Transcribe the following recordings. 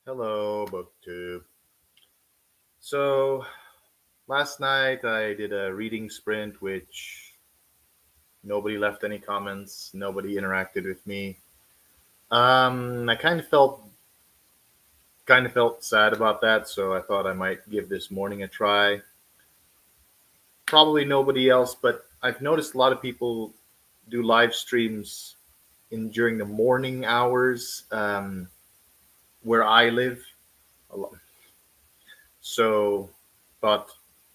Hello, BookTube. So, last night I did a reading sprint, which nobody left any comments, nobody interacted with me. I kind of felt sad about that, so I thought I might give this morning a try. Probably nobody else, but I've noticed a lot of people do live streams in during the morning hours where I live. A lot. So, but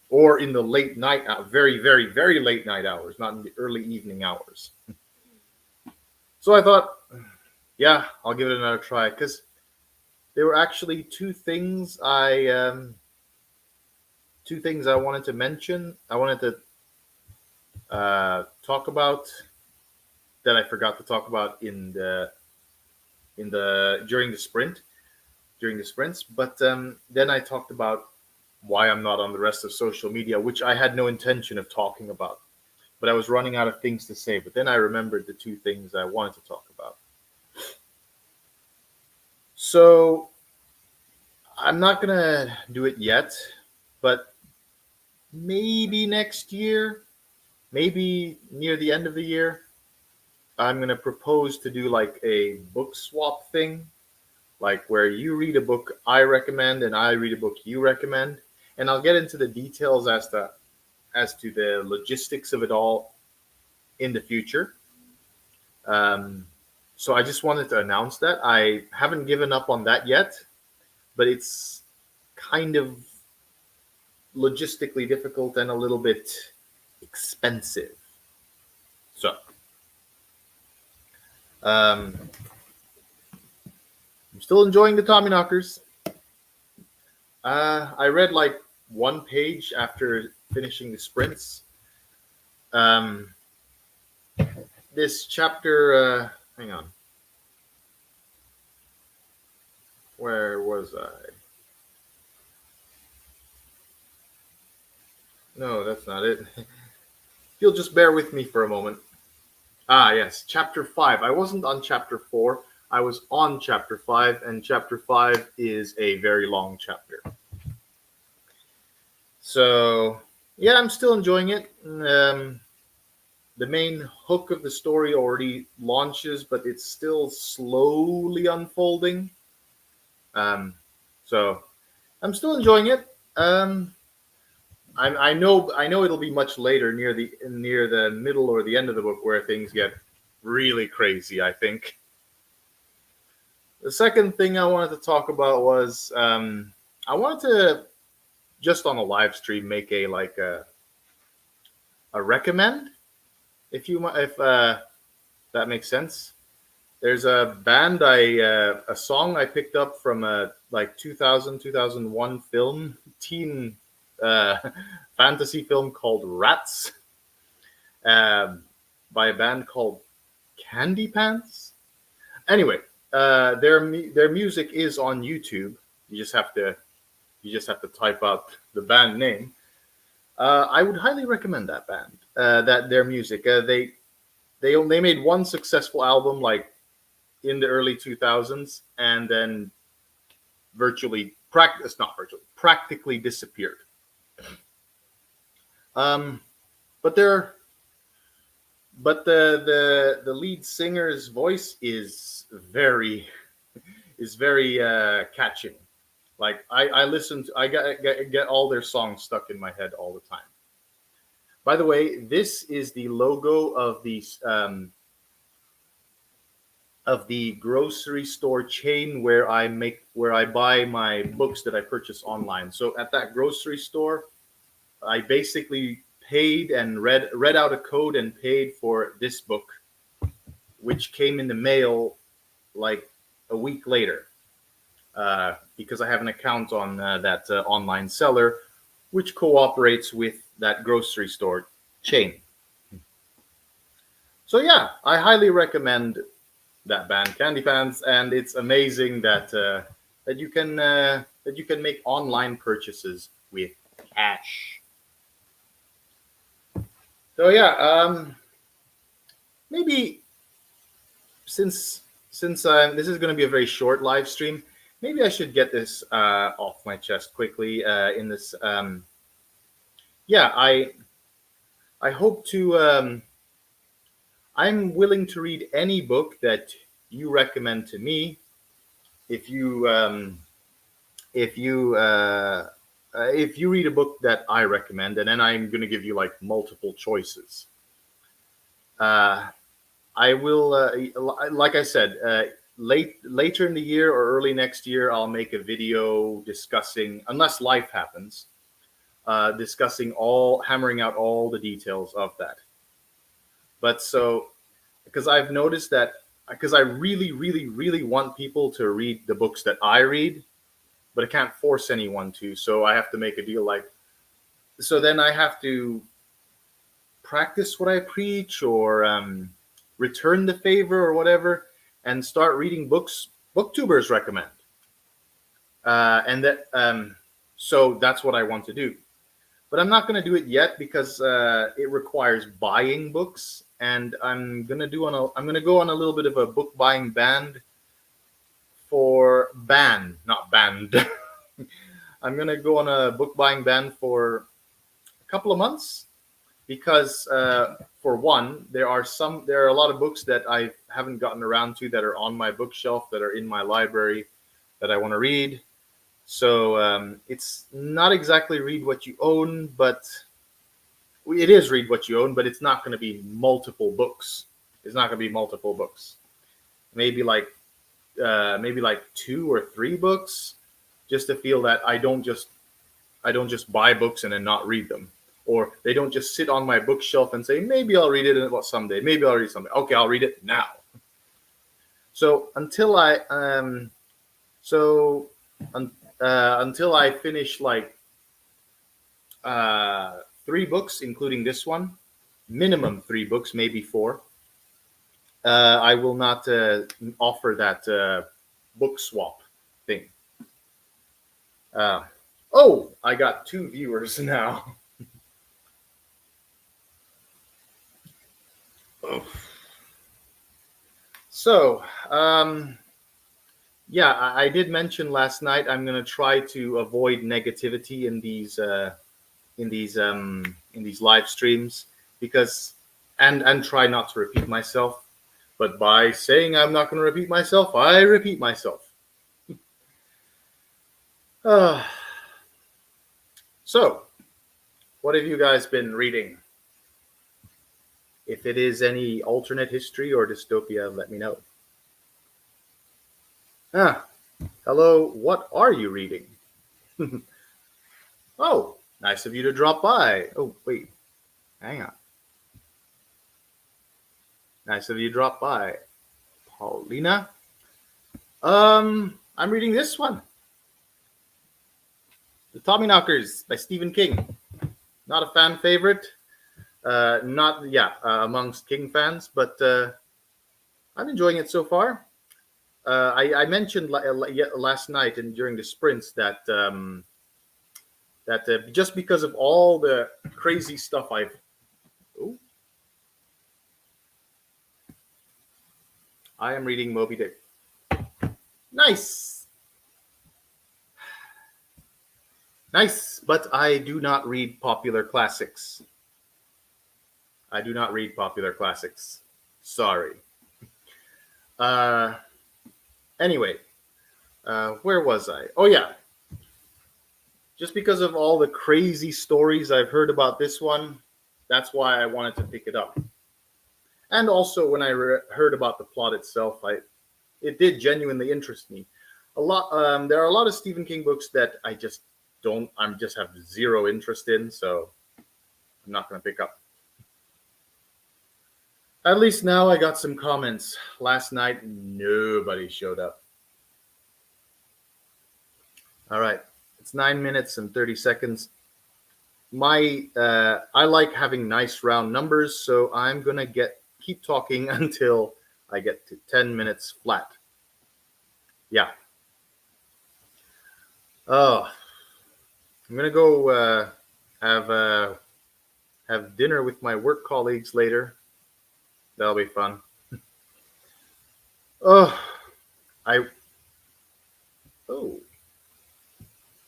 or in the late night, very, very, very late night hours, not in the early evening hours. So I thought, yeah, I'll give it another try because there were actually two things I wanted to mention. I wanted to talk about that I forgot to talk about in the during the sprints. But then I talked about why I'm not on the rest of social media, which I had no intention of talking about. But I was running out of things to say. But then I remembered the two things I wanted to talk about. So I'm not gonna do it yet, but maybe next year, maybe near the end of the year, I'm gonna propose to do like a book swap thing, like where you read a book I recommend and I read a book you recommend, and I'll get into the details as to the logistics of it all in the future. Um, so I just wanted to announce that I haven't given up on that yet, but it's kind of logistically difficult and a little bit expensive. So um, I'm still enjoying the Tommy Knockers. I read like one page after finishing the sprints. Um, this chapter, hang on, where was I? No, that's not it. You'll just bear with me for a moment. Ah, yes, chapter 5. I wasn't on chapter 4. I was on chapter 5, and chapter 5 is a very long chapter. So, yeah, I'm still enjoying it. The main hook of the story already launches, but it's still slowly unfolding. Um, so, I'm still enjoying it. I know it'll be much later, near the middle or the end of the book, where things get really crazy. I think. The second thing I wanted to talk about was I wanted to just on a live stream make a recommend if that makes sense. There's a song I picked up from a like 2001 film teen uh, fantasy film called Rats, um, by a band called Candy Pants. Anyway, their music is on YouTube. You just have to you just have to type out the band name. I would highly recommend that band. That their music. They made one successful album like in the early 2000s, and then practically disappeared. Um, but they're but the lead singer's voice is very catching. Like I listen to I get all their songs stuck in my head all the time. By the way, this is the logo of the grocery store chain where I buy my books that I purchase online. So at that grocery store, I basically paid and read out a code and paid for this book, which came in the mail like a week later, because I have an account on that online seller, which cooperates with that grocery store chain. So yeah, I highly recommend that band, Candy Pants, and it's amazing that you can make online purchases with cash. So yeah, maybe since this is going to be a very short live stream, maybe I should get this off my chest quickly. In this, yeah, I hope to. I'm willing to read any book that you recommend to me. If you if you if you read a book that I recommend, and then I'm going to give you like multiple choices. Uh, I will, like I said, later in the year or early next year, I'll make a video discussing, unless life happens, discussing hammering out all the details of that. But so, because I've noticed that, because I really, really, really want people to read the books that I read, but I can't force anyone to. So I have to make a deal like, so then I have to practice what I preach, or return the favor or whatever, and start reading books booktubers recommend. And that so that's what I want to do. But I'm not going to do it yet because it requires buying books, and I'm going to go on a little bit of a book buying not band. I'm going to go on a book buying ban for a couple of months because for one, there are a lot of books that I haven't gotten around to that are on my bookshelf, that are in my library, that I want to read. So it's not exactly read what you own, but it is read what you own, but it's not going to be multiple books. It's not going to be multiple books. Maybe like 2 or 3 books, just to feel that I don't just buy books and then not read them, or they don't just sit on my bookshelf and say maybe I'll read it someday. Maybe I'll read it someday. Okay, I'll read it now. So until I finish like 3 books, including this one, minimum 3 books, maybe 4. I will not offer that book swap thing. Oh, I got 2 viewers now. Oh. So, yeah, I did mention last night I'm going to try to avoid negativity in these live streams, because and try not to repeat myself. But by saying I'm not going to repeat myself, I repeat myself. So, what have you guys been reading? If it is any alternate history or dystopia, let me know. Hello, what are you reading? Oh, nice of you to drop by. Oh, wait, hang on. Nice of you to drop by, Paulina. I'm reading this one, The Tommyknockers by Stephen King. Not a fan favorite, amongst King fans, but I'm enjoying it so far. I mentioned last night and during the sprints that just because of all the crazy stuff I am reading Moby Dick. Nice. Nice, but I do not read popular classics. Sorry. Anyway, where was I? Oh, yeah. Just because of all the crazy stories I've heard about this one, that's why I wanted to pick it up. And also, when I heard about the plot itself, it did genuinely interest me. There are a lot of Stephen King books that I just have zero interest in, so I'm not going to pick up. At least now I got some comments. Last night, nobody showed up. All right, it's 9 minutes and 30 seconds. I like having nice round numbers, so I'm gonna keep talking until I get to 10 minutes flat. Yeah. Oh, I'm gonna go have dinner with my work colleagues later. That'll be fun.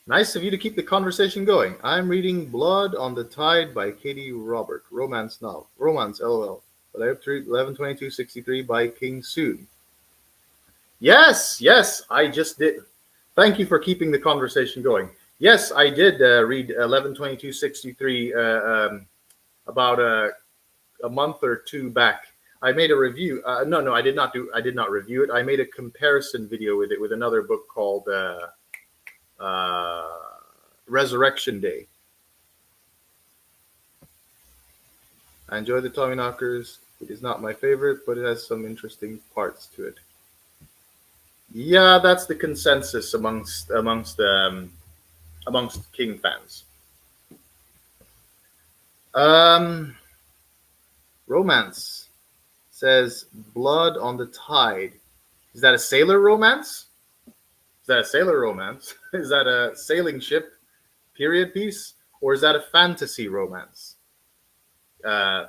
Nice of you to keep the conversation going. I'm reading Blood on the Tide by Katie Robert. Romance novel. Romance, lol. 11/22/63 by King Soon. Yes, yes, I just did. Thank you for keeping the conversation going. Yes, I did read 11/22/63 about a month or two back. I made a review. No, I did not do. I did not review it. I made a comparison video with it with another book called uh, Resurrection Day. I enjoy the Tommyknockers. It is not my favorite, but it has some interesting parts to it. Yeah, that's the consensus amongst King fans. Um, Romance says Blood on the Tide. Is that a sailor romance? Is that a sailor romance? Is that a sailing ship period piece, or is that a fantasy romance? Uh,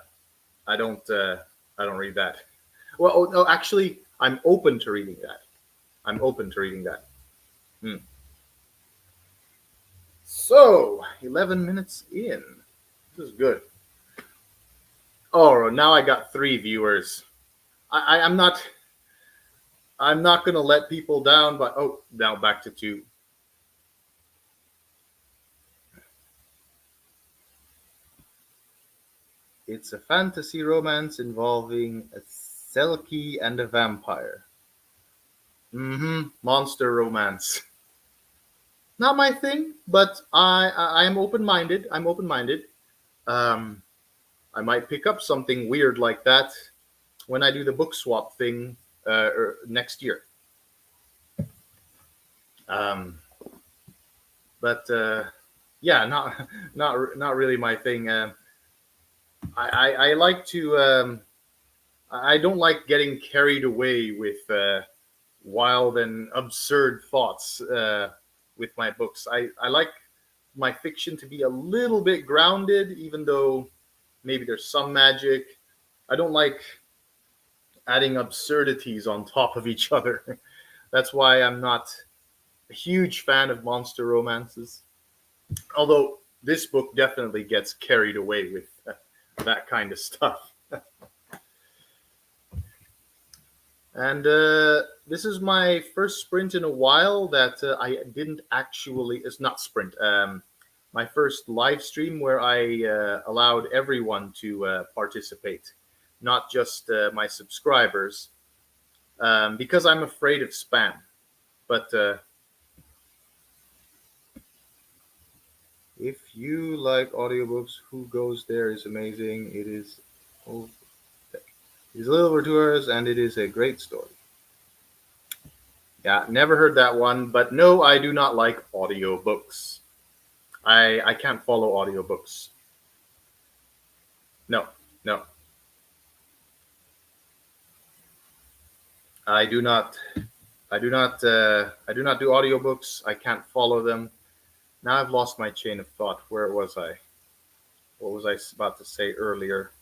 I don't. I don't read that. Well, oh, no, actually, I'm open to reading that. I'm open to reading that. Hmm. So, 11 minutes in. This is good. Oh, now I got 3 viewers. I'm not. I'm not gonna let people down. But oh, now back to 2. It's a fantasy romance involving a Selkie and a vampire. Mm-hmm. Monster romance. Not my thing, but I am open minded. I'm open minded. Um, I might pick up something weird like that when I do the book swap thing next year. Um, but yeah, not really my thing. I like to. I don't like getting carried away with wild and absurd thoughts with my books. I like my fiction to be a little bit grounded, even though maybe there's some magic. I don't like adding absurdities on top of each other. That's why I'm not a huge fan of monster romances. Although this book definitely gets carried away with that kind of stuff. And this is my first sprint in a while that I didn't actually. It's not sprint. My first live stream where I allowed everyone to participate, not just my subscribers, because I'm afraid of spam. But if you like audiobooks, Who Goes There is amazing. It is. Oh, it is a little over 2 hours, and it is a great story. Yeah, never heard that one, but no, I do not like audiobooks. I can't follow audiobooks. No, no. I do not I do not do audiobooks. I can't follow them. Now I've lost my chain of thought. Where was I? What was I about to say earlier?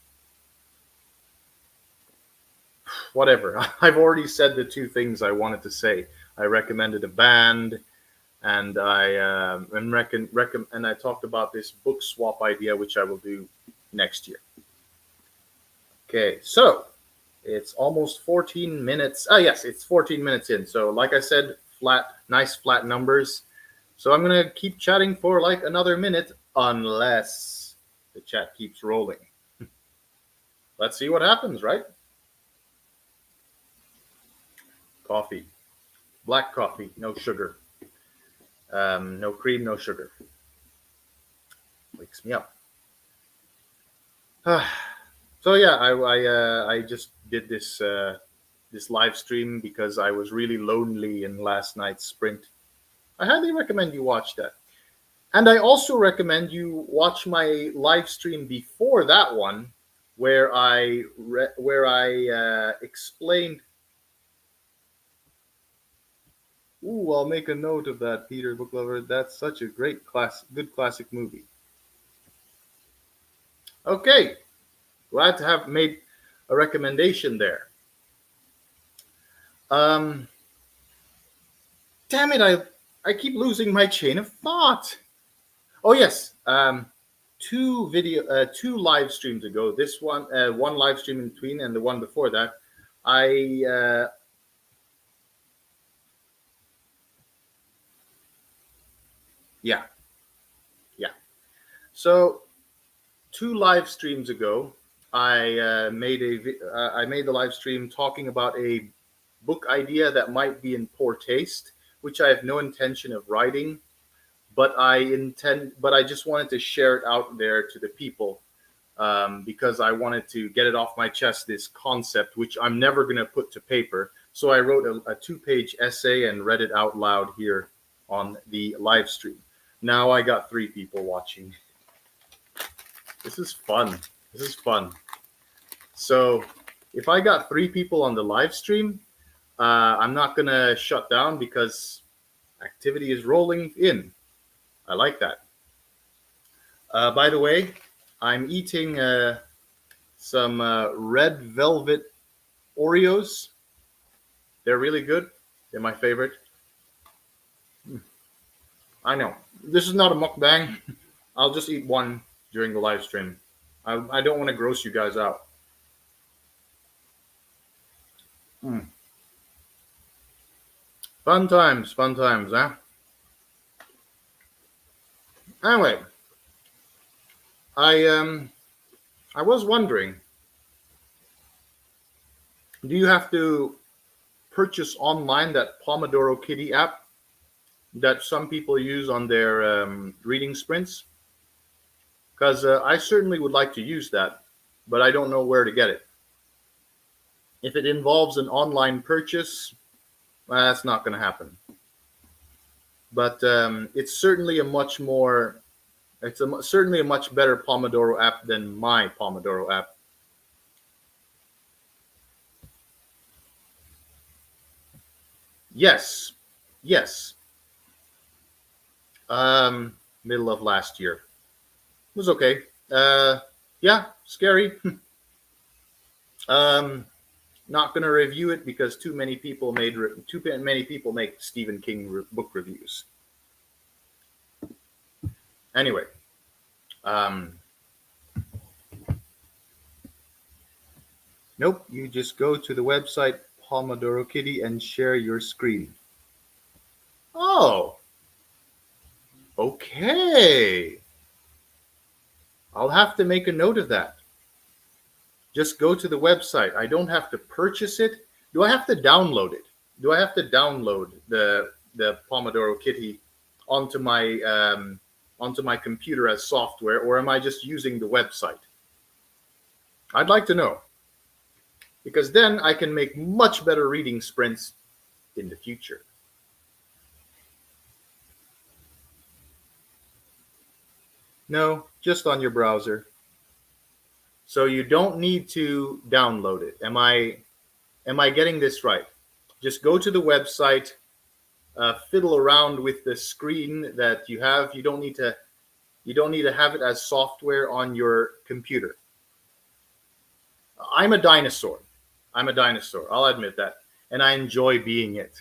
Whatever. I've already said the 2 things I wanted to say. I recommended a band, and and I talked about this book swap idea, which I will do next year. Okay, so it's almost 14 minutes. Oh, yes, it's 14 minutes in. So, like I said, nice flat numbers. So I'm gonna keep chatting for like another minute, unless the chat keeps rolling. Let's see what happens, right? Coffee, black coffee, no sugar, no cream, no sugar. Wakes me up. So yeah, I just did this live stream because I was really lonely in last night's sprint. I highly recommend you watch that. And I also recommend you watch my live stream before that one, where I explained. Ooh, I'll make a note of that, Peter Book Lover. That's such a good classic movie. Okay, glad to have made a recommendation there. Um, damn it! I keep losing my chain of thought. Oh yes, two live streams ago. This one live stream in between, and the one before that. I yeah yeah. So two live streams ago, I made the live stream talking about a book idea that might be in poor taste, which I have no intention of writing, but I just wanted to share it out there to the people, because I wanted to get it off my chest, this concept, which I'm never going to put to paper. So I wrote a 2-page essay and read it out loud here on the live stream. Now I got 3 people watching. This is fun. This is fun. So if I got 3 people on the live stream, I'm not going to shut down because activity is rolling in. I like that. By the way, I'm eating some red velvet Oreos. They're really good. They're my favorite. I know. This is not a mukbang. I'll just eat one during the live stream. I don't want to gross you guys out. Mm. Fun times, huh? Anyway, I was wondering, do you have to purchase online that Pomodoro Kitty app that some people use on their reading sprints? Because I certainly would like to use that, but I don't know where to get it. If it involves an online purchase, that's not going to happen. But it's certainly a much more, certainly a much better Pomodoro app than my Pomodoro app. Yes, yes. Middle of last year. It was okay. Yeah, scary. um, Not going to review it because too many people make Stephen King book reviews. Anyway, um, nope. You just go to the website Pomodoro Kitty and share your screen. Oh, okay. I'll have to make a note of that. Just go to the website. I don't have to purchase it. Do I have to download it? Do I have to download the Pomodoro Kitty onto my computer as software, or am I just using the website? I'd like to know, because then I can make much better reading sprints in the future. No, just on your browser. So you don't need to download it. Am I getting this right? Just go to the website, fiddle around with the screen that you have. You don't need to have it as software on your computer. I'm a dinosaur. I'm a dinosaur. I'll admit that, and I enjoy being it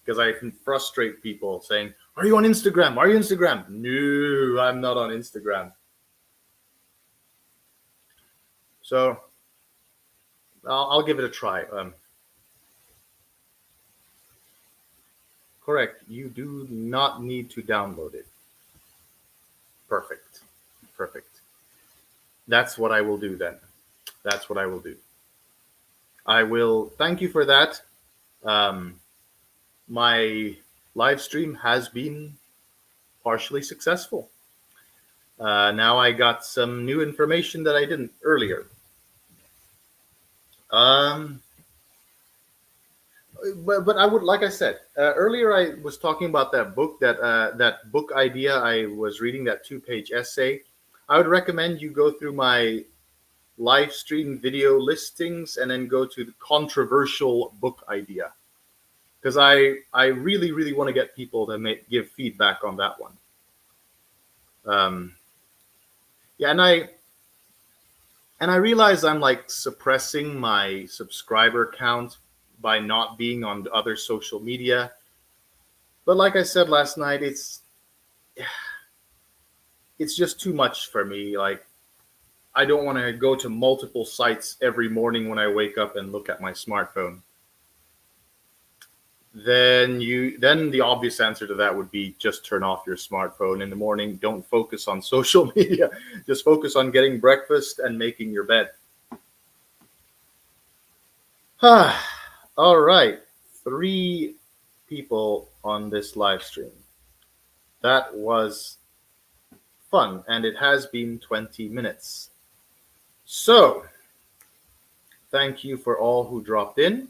because I can frustrate people saying, "Are you on Instagram? Are you on Instagram?" No, I'm not on Instagram. So I'll give it a try. Correct. You do not need to download it. Perfect. Perfect. That's what I will do then. That's what I will do. I will thank you for that. Um, my live stream has been partially successful. Now I got some new information that I didn't earlier. Um, but I would, like I said earlier, I was talking about that book idea I was reading, that 2-page essay. I would recommend you go through my live stream video listings and then go to the controversial book idea, because I really want to get people to give feedback on that one. Um, yeah, and I realize I'm like suppressing my subscriber count by not being on other social media. But like I said last night, it's just too much for me. Like, I don't want to go to multiple sites every morning when I wake up and look at my smartphone. Then the obvious answer to that would be just turn off your smartphone in the morning. Don't focus on social media. Just focus on getting breakfast and making your bed. All right. 3 people on this live stream. That was fun, and it has been 20 minutes. So, thank you for all who dropped in.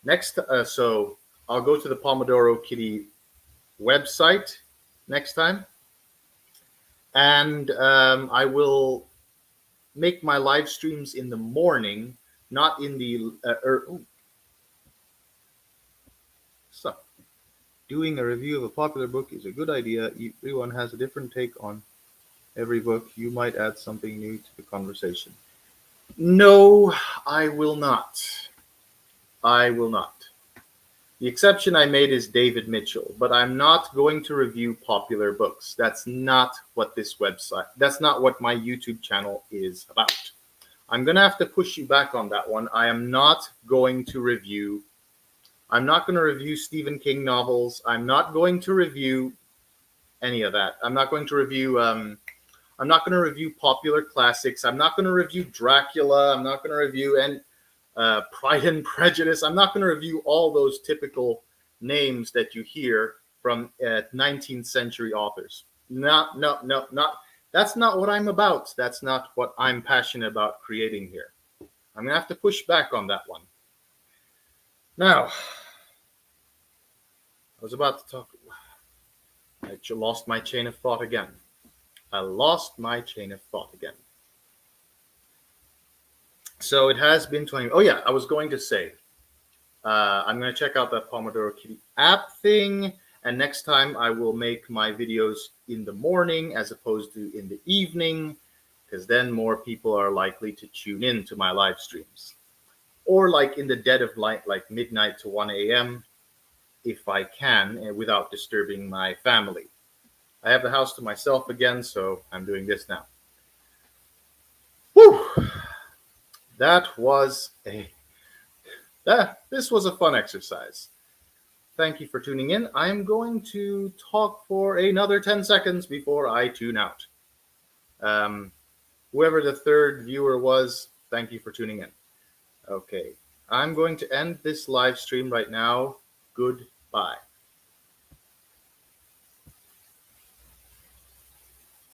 Next, so I'll go to the Pomodoro Kitty website next time, and I will make my live streams in the morning, not in the so doing a review of a popular book is a good idea. Everyone has a different take on every book. You might add something new to the conversation. No, I will not. I will not. The exception I made is David Mitchell, but I'm not going to review popular books. That's not what that's not what my YouTube channel is about. I'm going to have to push you back on that one. I'm not going to review Stephen King novels. I'm not going to review any of that. I'm not going to review popular classics. I'm not going to review Dracula. I'm not going to review Pride and Prejudice. I'm not going to review all those typical names that you hear from 19th century authors. Not. That's not what I'm about. That's not what I'm passionate about creating here. I'm going to have to push back on that one. Now, I was about to talk. I lost my chain of thought again. So it has been 20. Oh yeah, I was going to say, I'm going to check out that Pomodoro Kitty app thing, and next time I will make my videos in the morning as opposed to in the evening, because then more people are likely to tune in to my live streams. Or like in the dead of night, like midnight to 1 a.m., if I can, and without disturbing my family. I have the house to myself again, so I'm doing this now. Whew! This was a fun exercise. Thank you for tuning in. I'm going to talk for another 10 seconds before I tune out. Whoever the third viewer was, thank you for tuning in. Okay, I'm going to end this live stream right now. Goodbye.